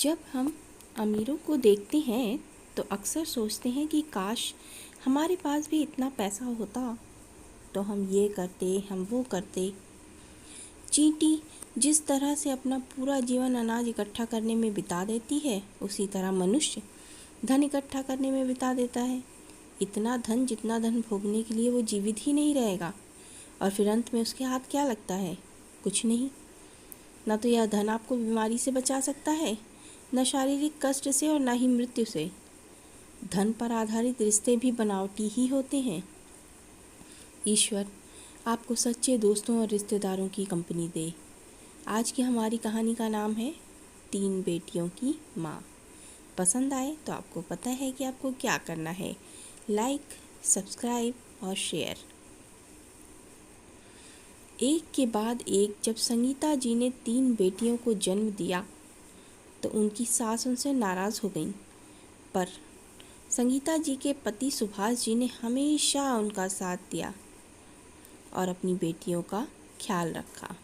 जब हम अमीरों को देखते हैं तो अक्सर सोचते हैं कि काश हमारे पास भी इतना पैसा होता तो हम ये करते, हम वो करते। चींटी जिस तरह से अपना पूरा जीवन अनाज इकट्ठा करने में बिता देती है, उसी तरह मनुष्य धन इकट्ठा करने में बिता देता है। इतना धन जितना धन भोगने के लिए वो जीवित ही नहीं रहेगा। और फिर अंत में उसके हाथ क्या लगता है? कुछ नहीं। न तो यह धन आपको बीमारी से बचा सकता है, न शारीरिक कष्ट से, और न ही मृत्यु से। धन पर आधारित रिश्ते भी बनावटी ही होते हैं। ईश्वर आपको सच्चे दोस्तों और रिश्तेदारों की कंपनी दे। आज की हमारी कहानी का नाम है 3 बेटियों की माँ। पसंद आए तो आपको पता है कि आपको क्या करना है, लाइक, सब्सक्राइब और शेयर। एक के बाद एक जब संगीता जी ने 3 बेटियों को जन्म दिया तो उनकी सास उनसे नाराज़ हो गई। पर संगीता जी के पति सुभाष जी ने हमेशा उनका साथ दिया और अपनी बेटियों का ख्याल रखा।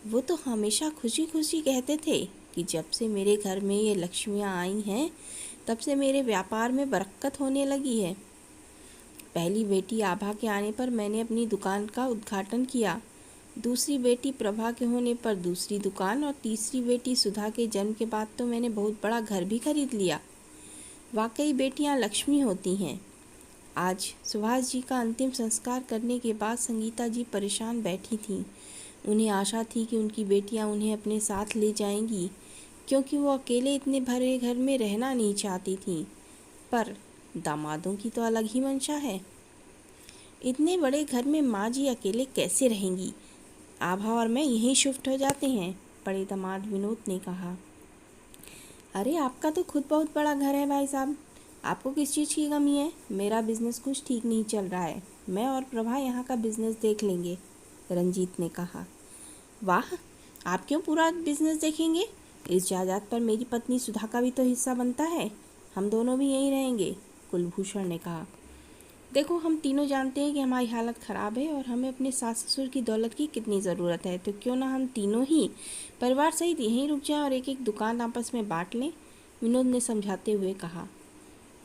वो तो हमेशा खुशी खुशी कहते थे कि जब से मेरे घर में ये लक्ष्मियाँ आई हैं तब से मेरे व्यापार में बरकत होने लगी है। पहली बेटी आभा के आने पर मैंने अपनी दुकान का उद्घाटन किया, दूसरी बेटी प्रभा के होने पर दूसरी दुकान, और तीसरी बेटी सुधा के जन्म के बाद तो मैंने बहुत बड़ा घर भी खरीद लिया। वाकई बेटियां लक्ष्मी होती हैं। आज सुभाष जी का अंतिम संस्कार करने के बाद संगीता जी परेशान बैठी थीं। उन्हें आशा थी कि उनकी बेटियां उन्हें अपने साथ ले जाएंगी, क्योंकि वो अकेले इतने भरे घर में रहना नहीं चाहती थीं। पर दामादों की तो अलग ही मंशा है। इतने बड़े घर में माँ जी अकेले कैसे रहेंगी? आभा और मैं यहीं शिफ्ट हो जाते हैं, बड़े दामाद विनोद ने कहा। अरे आपका तो खुद बहुत बड़ा घर है भाई साहब, आपको किस चीज़ की कमी है? मेरा बिज़नेस कुछ ठीक नहीं चल रहा है, मैं और प्रभा यहाँ का बिज़नेस देख लेंगे, रंजीत ने कहा। वाह, आप क्यों पूरा बिज़नेस देखेंगे? इस जायदाद पर मेरी पत्नी सुधा का भी तो हिस्सा बनता है, हम दोनों भी यहीं रहेंगे, कुलभूषण ने कहा। देखो, हम तीनों जानते हैं कि हमारी हालत ख़राब है और हमें अपने सास ससुर की दौलत की कितनी ज़रूरत है, तो क्यों ना हम तीनों ही परिवार सहित यहीं रुक जाएं और एक एक दुकान आपस में बांट लें, विनोद ने समझाते हुए कहा।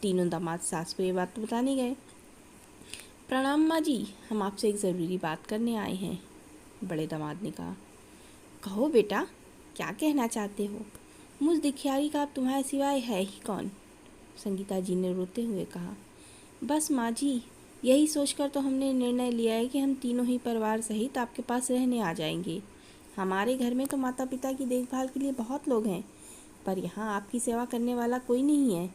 तीनों दामाद सास को ये बात बताने गए। प्रणाम माँ जी, हम आपसे एक ज़रूरी बात करने आए हैं, बड़े दामाद ने कहा। कहो बेटा, क्या कहना चाहते हो? मुझ दिखियारी का अब तुम्हारे सिवाय है ही कौन? संगीता जी ने रोते हुए कहा। बस माँ जी, यही सोचकर तो हमने निर्णय लिया है कि हम तीनों ही परिवार सहित आपके पास रहने आ जाएंगे। हमारे घर में तो माता पिता की देखभाल के लिए बहुत लोग हैं, पर यहाँ आपकी सेवा करने वाला कोई नहीं है।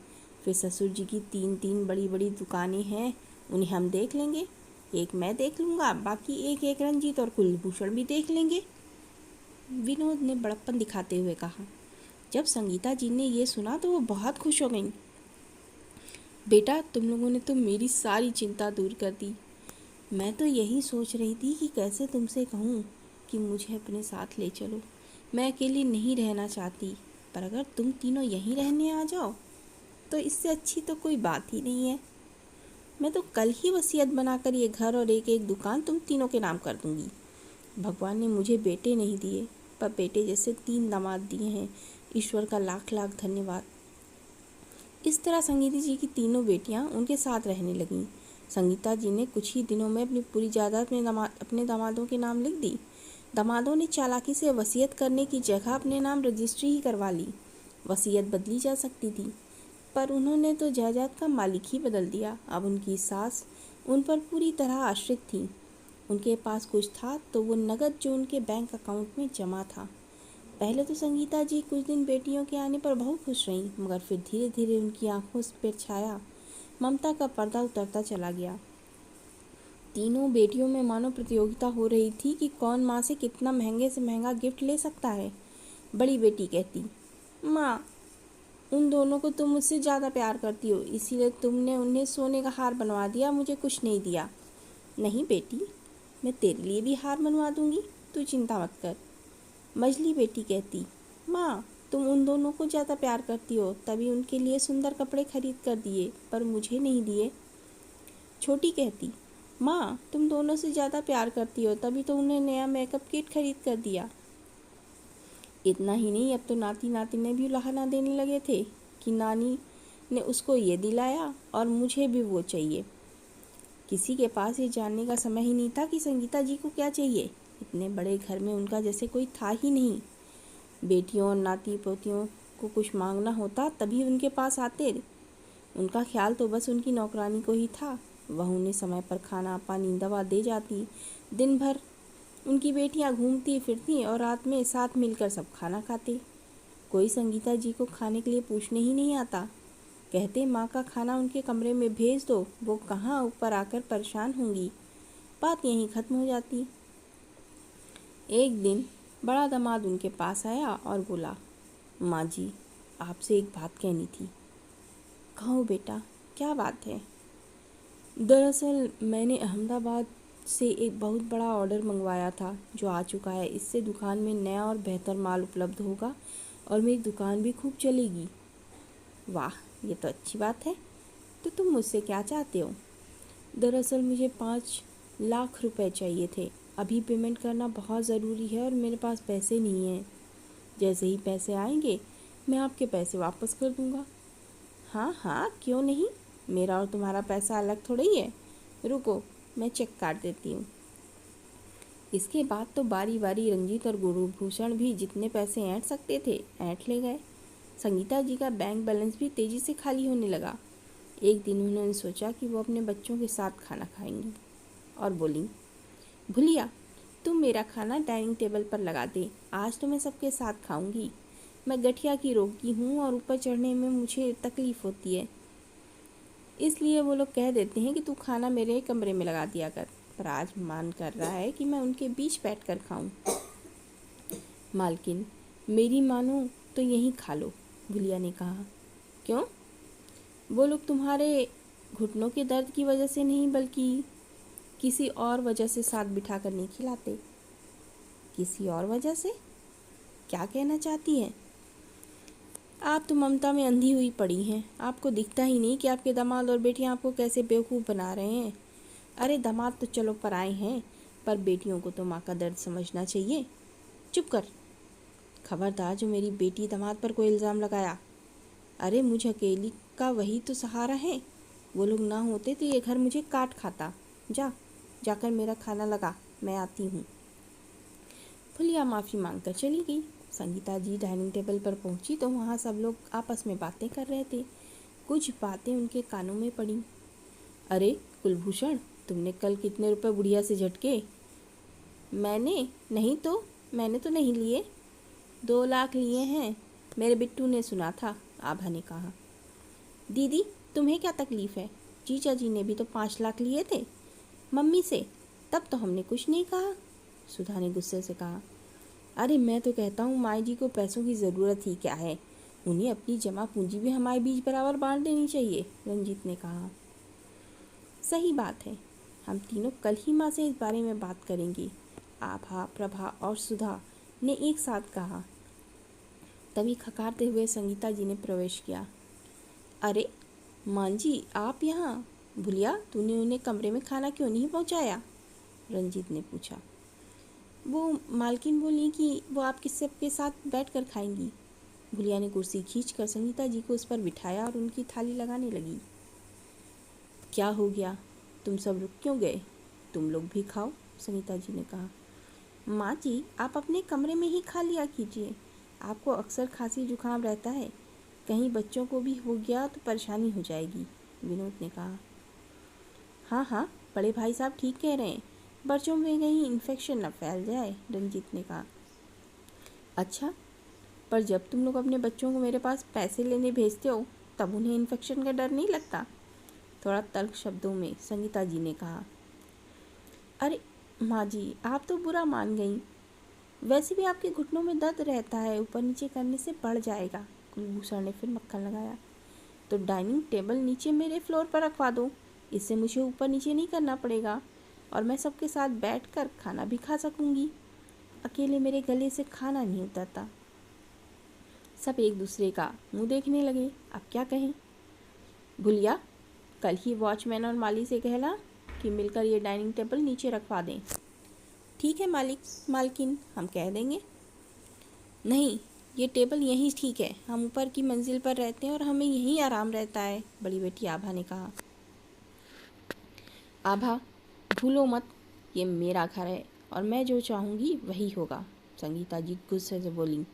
फिर ससुर जी की 3 बड़ी बड़ी दुकानें हैं, उन्हें हम देख लेंगे। एक मैं देख लूँगा, बाकी एक रंजीत और कुलभूषण भी देख लेंगे, विनोद ने बड़प्पन दिखाते हुए कहा। जब संगीता जी ने ये सुना तो वो बहुत खुश हो गईं। बेटा, तुम लोगों ने तो मेरी सारी चिंता दूर कर दी। मैं तो यही सोच रही थी कि कैसे तुमसे कहूँ कि मुझे अपने साथ ले चलो। मैं अकेली नहीं रहना चाहती, पर अगर तुम तीनों यहीं रहने आ जाओ तो इससे अच्छी तो कोई बात ही नहीं है। मैं तो कल ही वसीयत बनाकर ये घर और एक एक दुकान तुम तीनों के नाम कर दूँगी। भगवान ने मुझे बेटे नहीं दिए, पर बेटे जैसे 3 दामाद दिए हैं। ईश्वर का लाख लाख धन्यवाद। इस तरह संगीता जी की तीनों बेटियां उनके साथ रहने लगीं। संगीता जी ने कुछ ही दिनों में अपनी पूरी जायदाद में अपने दामादों के नाम लिख दी। दामादों ने चालाकी से वसीयत करने की जगह अपने नाम रजिस्ट्री ही करवा ली। वसीयत बदली जा सकती थी, पर उन्होंने तो जायदाद का मालिक ही बदल दिया। अब उनकी सास उन पर पूरी तरह आश्रित थी। उनके पास कुछ था तो वो नकद जो उनके बैंक अकाउंट में जमा था। पहले तो संगीता जी कुछ दिन बेटियों के आने पर बहुत खुश रहीं, मगर फिर धीरे धीरे उनकी आंखों पर छाया ममता का पर्दा उतरता चला गया। तीनों बेटियों में मानो प्रतियोगिता हो रही थी कि कौन माँ से कितना महंगे से महंगा गिफ्ट ले सकता है। बड़ी बेटी कहती, माँ, उन दोनों को तुम मुझसे ज़्यादा प्यार करती हो, इसीलिए तुमने उन्हें सोने का हार बनवा दिया, मुझे कुछ नहीं दिया। नहीं बेटी, मैं तेरे लिए भी हार बनवा दूंगी, तू चिंता मत कर। मझली बेटी कहती, माँ, तुम उन दोनों को ज़्यादा प्यार करती हो, तभी उनके लिए सुंदर कपड़े खरीद कर दिए, पर मुझे नहीं दिए। छोटी कहती, माँ, तुम दोनों से ज़्यादा प्यार करती हो, तभी तो उन्हें नया मेकअप किट खरीद कर दिया। इतना ही नहीं, अब तो नाती नातिन भी उलाहना देने लगे थे कि नानी ने उसको ये दिलाया और मुझे भी वो चाहिए। किसी के पास ये जानने का समय ही नहीं था कि संगीता जी को क्या चाहिए। इतने बड़े घर में उनका जैसे कोई था ही नहीं। बेटियों और नाती पोतियों को कुछ मांगना होता तभी उनके पास आते। उनका ख्याल तो बस उनकी नौकरानी को ही था। वह उन्हें समय पर खाना पानी दवा दे जाती। दिन भर उनकी बेटियां घूमती फिरती और रात में साथ मिलकर सब खाना खाते। कोई संगीता जी को खाने के लिए पूछने ही नहीं आता। कहते माँ का खाना उनके कमरे में भेज दो, वो कहाँ ऊपर आकर परेशान होंगी। बात यहीं ख़त्म हो जाती। एक दिन बड़ा दामाद उनके पास आया और बोला, माँ जी, आपसे एक बात कहनी थी। कहो बेटा, क्या बात है? दरअसल मैंने अहमदाबाद से एक बहुत बड़ा ऑर्डर मंगवाया था जो आ चुका है। इससे दुकान में नया और बेहतर माल उपलब्ध होगा और मेरी दुकान भी खूब चलेगी। वाह, ये तो अच्छी बात है। तो तुम मुझसे क्या चाहते हो? दरअसल मुझे 5 लाख रुपए चाहिए थे। अभी पेमेंट करना बहुत ज़रूरी है और मेरे पास पैसे नहीं हैं। जैसे ही पैसे आएंगे मैं आपके पैसे वापस कर दूंगा। हाँ हाँ, क्यों नहीं। मेरा और तुम्हारा पैसा अलग थोड़ा ही है। रुको, मैं चेक काट देती हूँ। इसके बाद तो बारी बारी रंजीत और गुरुभूषण भी जितने पैसे ऐंठ सकते थे ऐंठ ले गए। संगीता जी का बैंक बैलेंस भी तेज़ी से खाली होने लगा। एक दिन उन्होंने सोचा कि वो अपने बच्चों के साथ खाना खाएंगी और बोली, भुलिया, तुम मेरा खाना डाइनिंग टेबल पर लगा दे। आज तो मैं सबके साथ खाऊंगी। मैं गठिया की रोगी हूँ और ऊपर चढ़ने में मुझे तकलीफ़ होती है, इसलिए वो लोग कह देते हैं कि तू खाना मेरे कमरे में लगा दिया कर। पर आज मन कर रहा है कि मैं उनके बीच बैठ कर खाऊं। मालकिन, मेरी मानो तो यहीं खा लो, भुलिया ने कहा। क्यों? वो लोग तुम्हारे घुटनों के दर्द की वजह से नहीं बल्कि किसी और वजह से साथ बिठा कर नहीं खिलाते। किसी और वजह से? क्या कहना चाहती हैं? आप तो ममता में अंधी हुई पड़ी हैं। आपको दिखता ही नहीं कि आपके दामाद और बेटियां आपको कैसे बेवकूफ़ बना रहे हैं। अरे दामाद तो चलो पराए हैं, पर बेटियों को तो माँ का दर्द समझना चाहिए। चुप कर। खबरदार जो मेरी बेटी दामाद पर कोई इल्ज़ाम लगाया। अरे मुझ अकेली का वही तो सहारा है। वो लोग ना होते तो ये घर मुझे काट खाता। जाकर मेरा खाना लगा, मैं आती हूँ। फुलिया माफ़ी मांगकर चली गई। संगीता जी डाइनिंग टेबल पर पहुंची तो वहाँ सब लोग आपस में बातें कर रहे थे। कुछ बातें उनके कानों में पड़ी। अरे कुलभूषण, तुमने कल कितने रुपए बुढ़िया से झटके? मैंने तो नहीं लिए। 2 लाख लिए हैं, मेरे बिट्टू ने सुना था, आभा ने कहा। दीदी, तुम्हें क्या तकलीफ़ है? जीजा जी ने भी तो 5 लाख लिए थे मम्मी से, तब तो हमने कुछ नहीं कहा, सुधा ने गुस्से से कहा। अरे मैं तो कहता हूँ माई जी को पैसों की ज़रूरत ही क्या है, उन्हें अपनी जमा पूंजी भी हमारे बीच बराबर बांट देनी चाहिए, रंजीत ने कहा। सही बात है, हम तीनों कल ही माँ से इस बारे में बात करेंगे, आभा, प्रभा और सुधा ने एक साथ कहा। तभी खखारते हुए संगीता जी ने प्रवेश किया। अरे माँ जी, आप यहाँ? भुलिया, तूने उन्हें कमरे में खाना क्यों नहीं पहुँचाया? रंजीत ने पूछा। वो मालकिन बोली कि वो आपके सबके साथ बैठ कर खाएंगी। भुलिया ने कुर्सी खींचकर संगीता जी को उस पर बिठाया और उनकी थाली लगाने लगी। क्या हो गया, तुम सब रुक क्यों गए? तुम लोग भी खाओ, संगीता जी ने कहा। माँ जी, आप अपने कमरे में ही खा लिया कीजिए, आपको अक्सर खांसी जुकाम रहता है, कहीं बच्चों को भी हो गया तो परेशानी हो जाएगी, विनोद ने कहा। हाँ हाँ, बड़े भाई साहब ठीक कह रहे हैं, बच्चों में कहीं इन्फेक्शन न फैल जाए, रंजीत ने कहा। अच्छा, पर जब तुम लोग अपने बच्चों को मेरे पास पैसे लेने भेजते हो तब उन्हें इन्फेक्शन का डर नहीं लगता? थोड़ा तल्ख शब्दों में संगीता जी ने कहा। अरे माँ जी, आप तो बुरा मान गई, वैसे भी आपके घुटनों में दर्द रहता है, ऊपर नीचे करने से बढ़ जाएगा, कुलभूषण ने फिर मक्खन लगाया। तो डाइनिंग टेबल नीचे मेरे फ्लोर पर रखवा दो, इससे मुझे ऊपर नीचे नहीं करना पड़ेगा और मैं सबके साथ बैठकर खाना भी खा सकूंगी। अकेले मेरे गले से खाना नहीं उतरता। सब एक दूसरे का मुंह देखने लगे। अब क्या कहें? भुलिया, कल ही वॉचमैन और माली से कहला कि मिलकर ये डाइनिंग टेबल नीचे रखवा दें। ठीक है मालिकिन, हम कह देंगे। नहीं, ये टेबल यहीं ठीक है, हम ऊपर की मंजिल पर रहते हैं और हमें यहीं आराम रहता है, बड़ी बेटी आभा ने कहा। आभा, भूलो मत, ये मेरा घर है और मैं जो चाहूँगी वही होगा, संगीता जी गुस्से से बोली।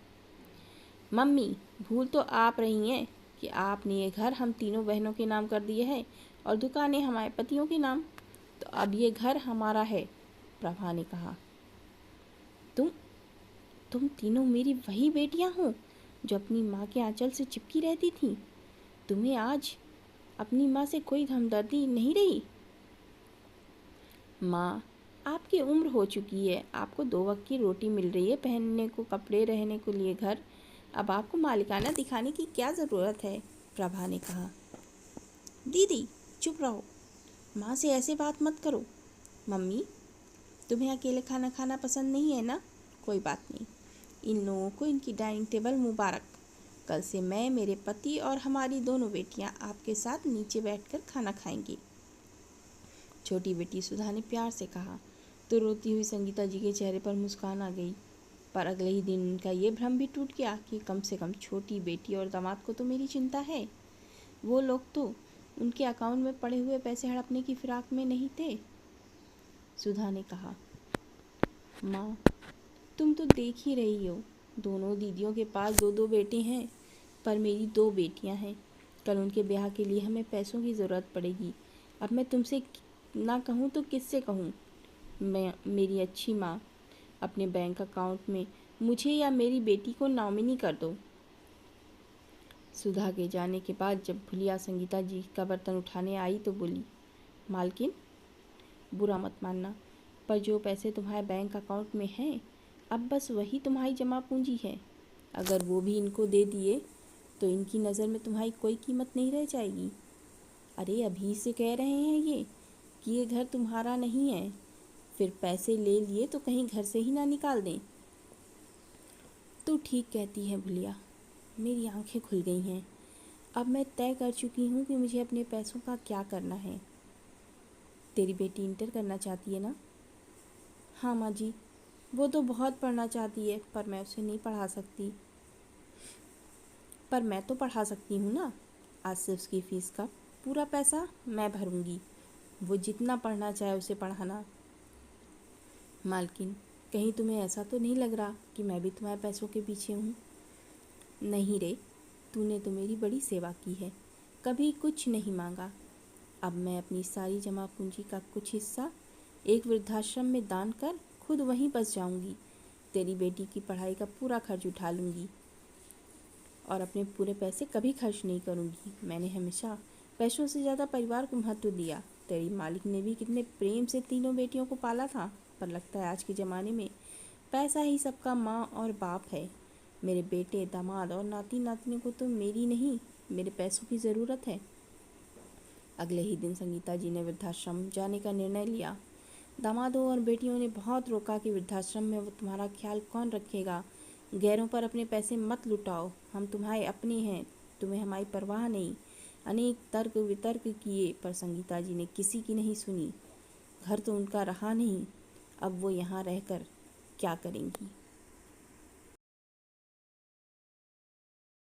मम्मी, भूल तो आप रही हैं कि आपने ये घर हम तीनों बहनों के नाम कर दिए है और दुकानें हमारे पतियों के नाम, तो अब ये घर हमारा है, प्रभा ने कहा। तुम तीनों मेरी वही बेटियां हो जो अपनी माँ के आंचल से चिपकी रहती थीं। तुम्हें आज अपनी माँ से कोई हमदर्दी नहीं रही? माँ, आपकी उम्र हो चुकी है, आपको 2 वक्त की रोटी मिल रही है, पहनने को कपड़े, रहने को लिए घर, अब आपको मालिकाना दिखाने की क्या ज़रूरत है, प्रभा ने कहा। दीदी चुप रहो, माँ से ऐसे बात मत करो। मम्मी, तुम्हें अकेले खाना खाना पसंद नहीं है ना? कोई बात नहीं, इन लोगों को इनकी डाइनिंग टेबल मुबारक। कल से मैं, मेरे पति और हमारी दोनों बेटियां आपके साथ नीचे बैठकर खाना खाएंगी, छोटी बेटी सुधा ने प्यार से कहा। तो रोती हुई संगीता जी के चेहरे पर मुस्कान आ गई। पर अगले ही दिन उनका ये भ्रम भी टूट गया कि कम से कम छोटी बेटी और दामाद को तो मेरी चिंता है। वो लोग तो उनके अकाउंट में पड़े हुए पैसे हड़पने की फिराक में नहीं थे। सुधा ने कहा, माँ, तुम तो देख ही रही हो, दोनों दीदियों के पास 2-2 बेटे हैं, पर मेरी 2 बेटियां हैं। कल उनके ब्याह के लिए हमें पैसों की ज़रूरत पड़ेगी। अब मैं तुमसे ना कहूँ तो किससे कहूँ? मैं, मेरी अच्छी माँ, अपने बैंक अकाउंट में मुझे या मेरी बेटी को नॉमिनी कर दो। सुधा के जाने के बाद जब भुलिया संगीता जी का बर्तन उठाने आई तो बोली, मालकिन, बुरा मत मानना, पर जो पैसे तुम्हारे बैंक अकाउंट में हैं, अब बस वही तुम्हारी जमा पूंजी है। अगर वो भी इनको दे दिए तो इनकी नज़र में तुम्हारी कोई कीमत नहीं रह जाएगी। अरे अभी से कह रहे हैं ये कि ये घर तुम्हारा नहीं है, फिर पैसे ले लिए तो कहीं घर से ही ना निकाल दें। तू ठीक कहती है भुलिया, मेरी आंखें खुल गई हैं। अब मैं तय कर चुकी हूँ कि मुझे अपने पैसों का क्या करना है। तेरी बेटी इंटर करना चाहती है ना? हाँ माँ जी, वो तो बहुत पढ़ना चाहती है, पर मैं उसे नहीं पढ़ा सकती। पर मैं तो पढ़ा सकती हूँ ना। आज से उसकी फ़ीस का पूरा पैसा मैं भरूंगी, वो जितना पढ़ना चाहे उसे पढ़ाना। मालकिन, कहीं तुम्हें ऐसा तो नहीं लग रहा कि मैं भी तुम्हारे पैसों के पीछे हूँ? नहीं रे, तूने तो मेरी बड़ी सेवा की है, कभी कुछ नहीं मांगा। अब मैं अपनी सारी जमा पूंजी का कुछ हिस्सा एक वृद्धाश्रम में दान कर खुद वहीं बस जाऊंगी। तेरी बेटी की पढ़ाई का पूरा खर्च उठा लूँगी और अपने पूरे पैसे कभी खर्च नहीं करूँगी। मैंने हमेशा पैसों से ज़्यादा परिवार को महत्व दिया। तेरी मालिक ने भी कितने प्रेम से तीनों बेटियों को पाला था, पर लगता है आज के ज़माने में पैसा ही सबका माँ और बाप है। मेरे बेटे, दामाद और नाती नातनियों को तो मेरी नहीं, मेरे पैसों की ज़रूरत है। अगले ही दिन संगीता जी ने वृद्धाश्रम जाने का निर्णय लिया। दामादों और बेटियों ने बहुत रोका कि वृद्धाश्रम में वो तुम्हारा ख्याल कौन रखेगा, गैरों पर अपने पैसे मत लुटाओ, हम तुम्हारे अपने हैं, तुम्हें हमारी परवाह नहीं। अनेक तर्क वितर्क किए पर संगीता जी ने किसी की नहीं सुनी। घर तो उनका रहा नहीं, अब वो यहाँ रहकर क्या करेंगी।